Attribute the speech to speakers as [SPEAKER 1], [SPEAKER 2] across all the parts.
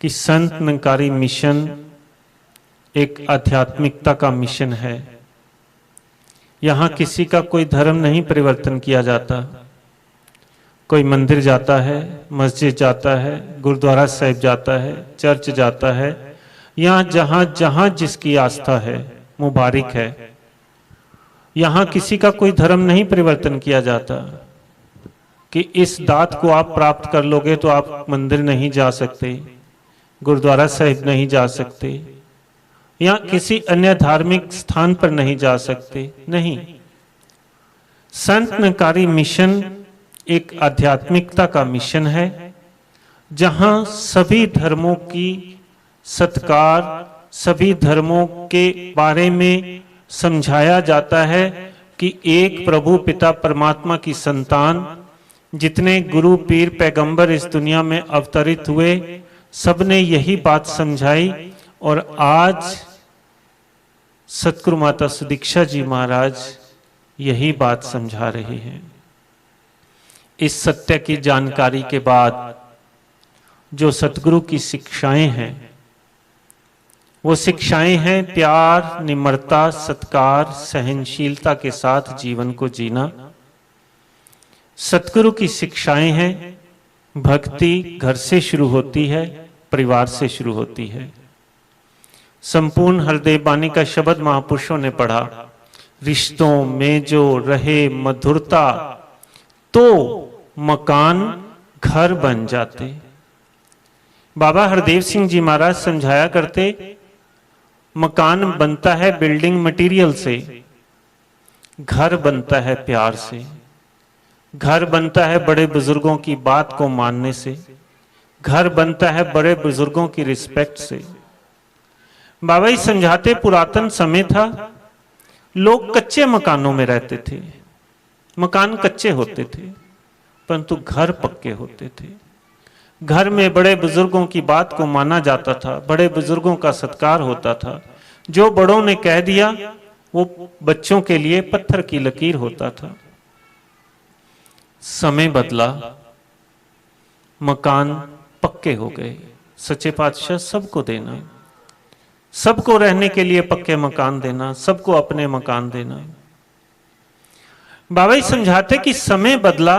[SPEAKER 1] कि संत निरंकारी मिशन एक आध्यात्मिकता का मिशन है। यहाँ किसी का कोई धर्म नहीं परिवर्तन किया जाता। कोई मंदिर जाता है, मस्जिद जाता है, गुरुद्वारा साहिब जाता है, चर्च जाता है, यहाँ जहाँ जहाँ जिसकी आस्था है मुबारक है। यहाँ किसी का कोई धर्म नहीं परिवर्तन किया जाता कि इस दात को आप प्राप्त कर लोगे तो आप मंदिर नहीं जा सकते, गुरुद्वारा साहिब नहीं जा सकते, या किसी अन्य धार्मिक स्थान पर नहीं जा सकते। नहीं, संत निरंकारी मिशन एक आध्यात्मिकता का मिशन है, जहां सभी धर्मों की सत्कार, सभी धर्मों के बारे में समझाया जाता है कि एक प्रभु पिता परमात्मा की संतान, जितने गुरु पीर पैगंबर इस दुनिया में अवतरित हुए, सबने यही बात समझाई। और आज सतगुरु माता सुदीक्षा जी महाराज यही बात समझा रहे हैं। इस सत्य की जानकारी के बाद जो सतगुरु की शिक्षाएं हैं, वो शिक्षाएं हैं प्यार, निम्रता, सत्कार, सहनशीलता के साथ जीवन को जीना। सतगुरु की शिक्षाएं हैं भक्ति घर से शुरू होती है, परिवार से शुरू होती है। संपूर्ण हृदय बानी का शब्द महापुरुषों ने पढ़ा, रिश्तों में जो रहे मधुरता तो मकान घर बन जाते। बाबा हरदेव सिंह जी महाराज समझाया करते, मकान बनता है बिल्डिंग मटेरियल से, घर बनता है प्यार से, घर बनता है बड़े बुजुर्गों की बात को मानने से, घर बनता है बड़े बुजुर्गों की रिस्पेक्ट से। बाबा ही समझाते, पुरातन समय था, लोग कच्चे मकानों में रहते थे, मकान कच्चे होते थे, परंतु घर पक्के होते थे। घर में बड़े बुजुर्गों की बात को माना जाता था, बड़े बुजुर्गों का सत्कार होता था। जो बड़ों ने कह दिया वो बच्चों के लिए पत्थर की लकीर होता था। समय बदला, मकान पक्के हो गए। सच्चे पातशाह सबको देना, सबको रहने के लिए पक्के मकान देना, सबको अपने मकान देना। बाबा जी समझाते कि समय बदला,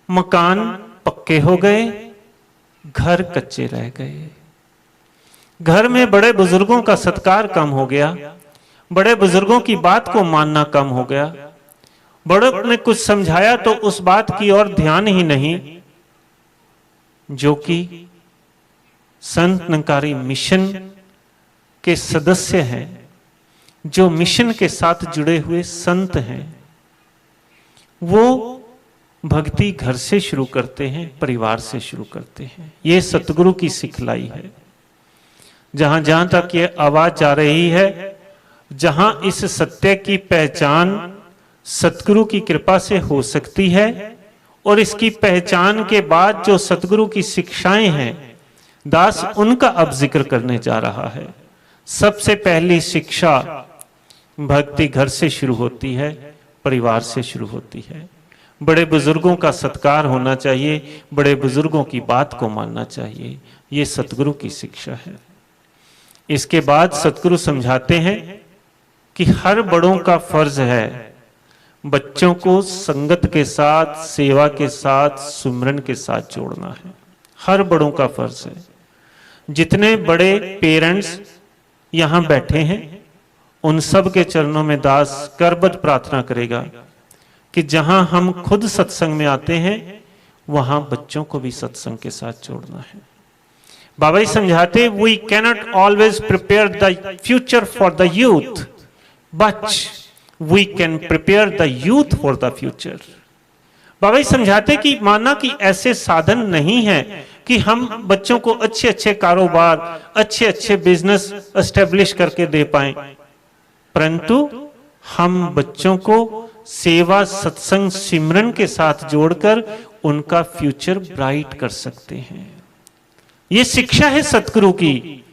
[SPEAKER 1] मकान पक्के हो गए, घर कच्चे रह गए। घर में बड़े बुजुर्गों का सत्कार कम हो गया, बड़े बुजुर्गों की बात को मानना कम हो गया। बड़ों ने कुछ समझाया तो उस बात की ओर ध्यान ही नहीं, जो कि संत निरंकारी मिशन के सदस्य हैं, जो मिशन के साथ जुड़े हुए संत हैं, वो भक्ति घर से शुरू करते हैं, परिवार से शुरू करते हैं। ये सतगुरु की सिखलाई है। जहां जहां तक ये आवाज जा रही है, जहां इस सत्य की पहचान सतगुरु की कृपा से हो सकती है, और इसकी पहचान के बाद जो सतगुरु की शिक्षाएं हैं, दास उनका अब जिक्र करने जा रहा है। सबसे पहली शिक्षा भक्ति घर से शुरू होती है, परिवार से शुरू होती है। बड़े बुजुर्गों का सत्कार होना चाहिए, बड़े बुजुर्गों की बात को मानना चाहिए। ये सतगुरु की शिक्षा है। इसके बाद सतगुरु समझाते हैं कि हर बड़ों का फर्ज है बच्चों को संगत के साथ, सेवा के साथ, सुमरन के साथ जोड़ना है। हर बड़ों का फर्ज है। जितने बड़े पेरेंट्स यहां बैठे हैं, उन सब के चरणों में दास करबद्ध प्रार्थना करेगा कि जहां हम खुद सत्संग में आते हैं, वहां बच्चों को भी सत्संग के साथ जोड़ना है। बाबा जी समझाते, we cannot always prepare the future for the youth, but we can prepare the youth for the future. Baba ji समझाते कि माना कि ऐसे साधन नहीं है कि हम बच्चों को अच्छे अच्छे कारोबार, अच्छे अच्छे बिजनेस एस्टेब्लिश करके दे पाएं, परंतु हम बच्चों को सेवा, सत्संग, सिमरन के साथ जोड़कर उनका फ्यूचर ब्राइट कर सकते हैं। ये शिक्षा है सतगुरु की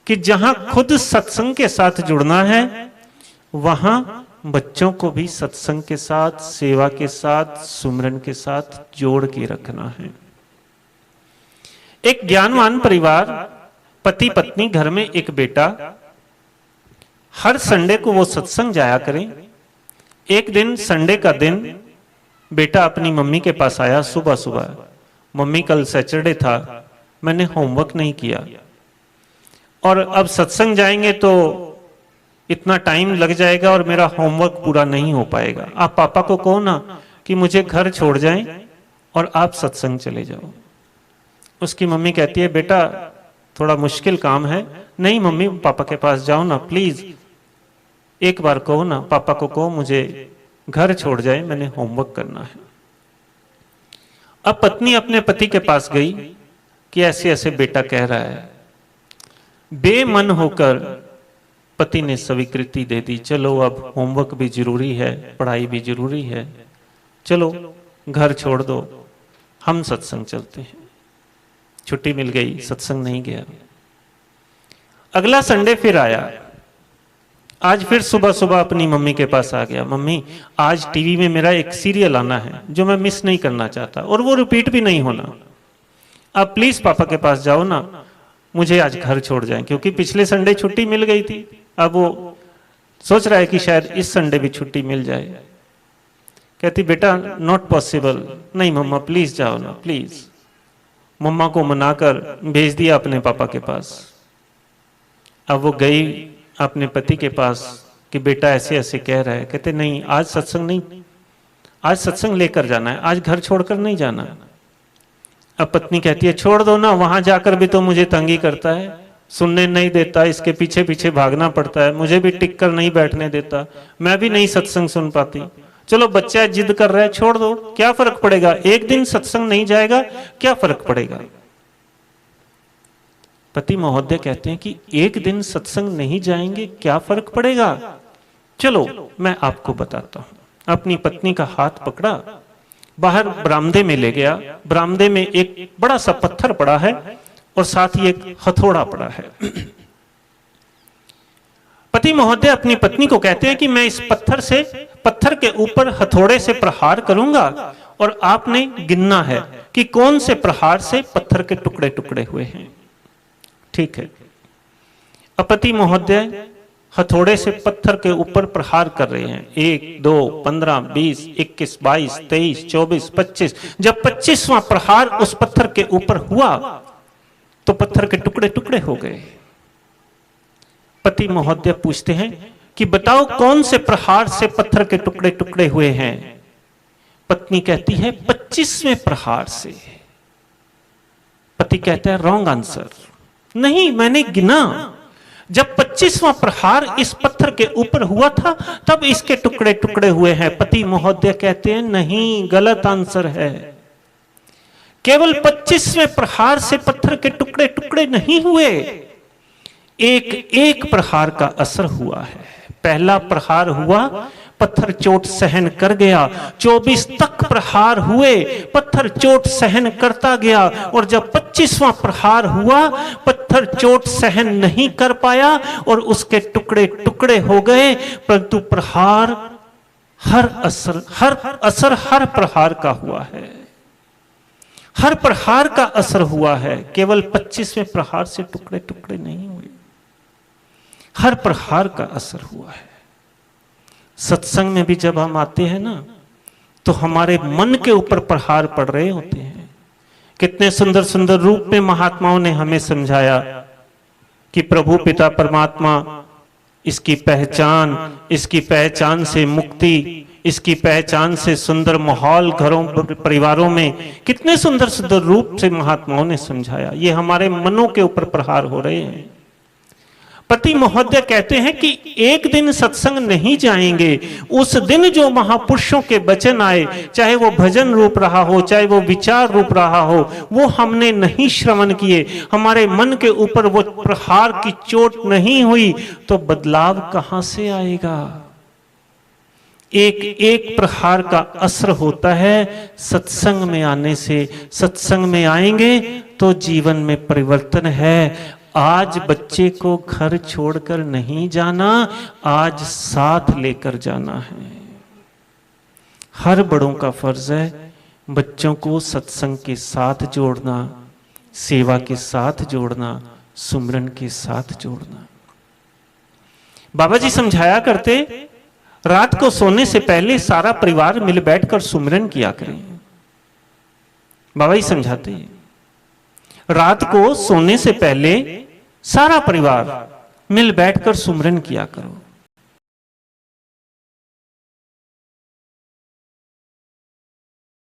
[SPEAKER 1] कि जहां खुद सत्संग के साथ जुड़ना है, वहां बच्चों को भी सत्संग के साथ, सेवा के साथ, सुमरन के साथ जोड़ के रखना है। एक ज्ञानवान परिवार, पति पत्नी, घर में एक बेटा, हर संडे को वो सत्संग जाया करें। एक दिन संडे का दिन बेटा अपनी मम्मी के पास आया सुबह सुबह, मम्मी कल सैटरडे था, मैंने होमवर्क नहीं किया और अब सत्संग जाएंगे तो इतना टाइम लग जाएगा और मेरा होमवर्क पूरा नहीं हो पाएगा। आप पापा को कहो ना कि मुझे घर छोड़ जाएं और आप सत्संग चले जाओ। उसकी मम्मी कहती है बेटा थोड़ा मुश्किल काम है। नहीं मम्मी, पापा के पास जाओ ना प्लीज, एक बार कहो ना, पापा को कहो मुझे घर छोड़ जाए, मैंने होमवर्क करना है। अब पत्नी अपने पति के पास गई कि ऐसे ऐसे बेटा कह रहा है। बेमन होकर पति ने स्वीकृति दे दी, चलो अब होमवर्क भी जरूरी है, पढ़ाई भी जरूरी है, चलो घर छोड़ दो, हम सत्संग चलते हैं। छुट्टी मिल गई, सत्संग नहीं गया। अगला संडे फिर आया, आज फिर सुबह सुबह अपनी मम्मी के पास आ गया। मम्मी आज टीवी में मेरा एक सीरियल आना है जो मैं मिस नहीं करना चाहता और वो रिपीट भी नहीं होना, आप प्लीज पापा के पास जाओ ना, मुझे आज घर छोड़ जाएं, क्योंकि पिछले संडे छुट्टी मिल गई थी। अब वो सोच रहा है कि शायद इस संडे भी छुट्टी मिल जाए। कहती बेटा नॉट पॉसिबल, नहीं मम्मा प्लीज जाओ ना प्लीज। मम्मा को मनाकर भेज दिया अपने पापा के पास। अब वो गई अपने पति के पास कि बेटा ऐसे ऐसे कह रहा है। कहते नहीं आज सत्संग नहीं, आज सत्संग लेकर जाना है, आज घर छोड़कर नहीं जाना। अब पत्नी कहती है छोड़ दो ना, वहां जाकर भी तो मुझे तंगी करता है, सुनने नहीं देता, इसके पीछे पीछे भागना पड़ता है, मुझे भी टिक कर नहीं बैठने देता, मैं भी नहीं सत्संग सुन पाती। चलो बच्चा जिद कर रहा है, छोड़ दो, क्या फर्क पड़ेगा, एक दिन सत्संग नहीं जाएगा क्या फर्क पड़ेगा। पति महोदय कहते हैं कि एक दिन सत्संग नहीं जाएंगे क्या फर्क पड़ेगा, चलो मैं आपको बताता हूं। अपनी पत्नी का हाथ पकड़ा, बाहर बरामदे में ले गया। बरामदे में एक बड़ा सा पत्थर पड़ा है और साथ ही एक हथौड़ा पड़ा है। पति महोदय अपनी पत्नी को कहते हैं कि मैं इस पत्थर के ऊपर हथौड़े से प्रहार करूंगा और आपने गिनना है कि कौन से प्रहार से पत्थर के टुकड़े टुकड़े हुए हैं। ठीक है। अब पति महोदय हथौड़े से पत्थर के ऊपर प्रहार कर रहे हैं। 1, 2, 15, 20, 21, 22, 23, 24, 25। जब 25वां प्रहार उस पत्थर के ऊपर हुआ तो पत्थर के टुकड़े टुकड़े हो गए। पति महोदय पूछते हैं कि बताओ कौन से प्रहार से पत्थर के टुकड़े टुकड़े हुए हैं। पत्नी कहती है 25वें प्रहार से। पति कहता है रॉन्ग आंसर, नहीं मैंने गिना, जब 25वां प्रहार इस पत्थर के ऊपर हुआ था तब इसके टुकड़े टुकड़े हुए हैं। पति महोदय कहते हैं नहीं, गलत आंसर है, केवल 25वें प्रहार से पत्थर के टुकड़े टुकड़े नहीं हुए, एक एक प्रहार का असर हुआ है। पहला प्रहार हुआ, पत्थर चोट सहन कर गया, 24 तक प्रहार हुए, पत्थर चोट सहन करता गया, और जब 25वां प्रहार हुआ पत्थर चोट सहन नहीं कर पाया और उसके टुकड़े टुकड़े हो गए। परंतु प्रहार हर असर हर प्रहार का हुआ है, हर प्रहार का असर हुआ है, केवल 25वें प्रहार से टुकड़े टुकड़े नहीं हुए, हर प्रहार का असर हुआ है। सत्संग में भी जब हम आते हैं ना तो हमारे मन के ऊपर प्रहार पड़ रहे होते हैं। कितने सुंदर सुंदर रूप में महात्माओं ने हमें समझाया कि प्रभु पिता परमात्मा, इसकी पहचान से मुक्ति, इसकी पहचान से सुंदर माहौल घरों परिवारों में, कितने सुंदर सुंदर रूप से महात्माओं ने समझाया। ये हमारे मनों के ऊपर प्रहार हो रहे हैं। पति महोदय कहते हैं कि एक दिन सत्संग नहीं जाएंगे, उस दिन जो महापुरुषों के वचन आए, चाहे वो भजन रूप रहा हो, चाहे वो विचार रूप रहा हो, वो हमने नहीं श्रवण किए, हमारे मन के ऊपर वो प्रहार की चोट नहीं हुई, तो बदलाव कहां से आएगा। एक एक प्रहार का असर होता है सत्संग में आने से। सत्संग में आएंगे तो जीवन में परिवर्तन है। आज बच्चे को घर छोड़कर नहीं जाना, आज साथ लेकर जाना है। हर बड़ों का फर्ज है बच्चों को सत्संग के साथ जोड़ना, सेवा के साथ जोड़ना, सुमिरन के साथ जोड़ना। बाबा जी समझाया करते, रात को सोने से पहले सारा परिवार मिल बैठकर सुमिरन किया करें। बाबा जी समझाते हैं, रात को सोने से पहले सारा परिवार मिल बैठकर सुमिरन किया करो।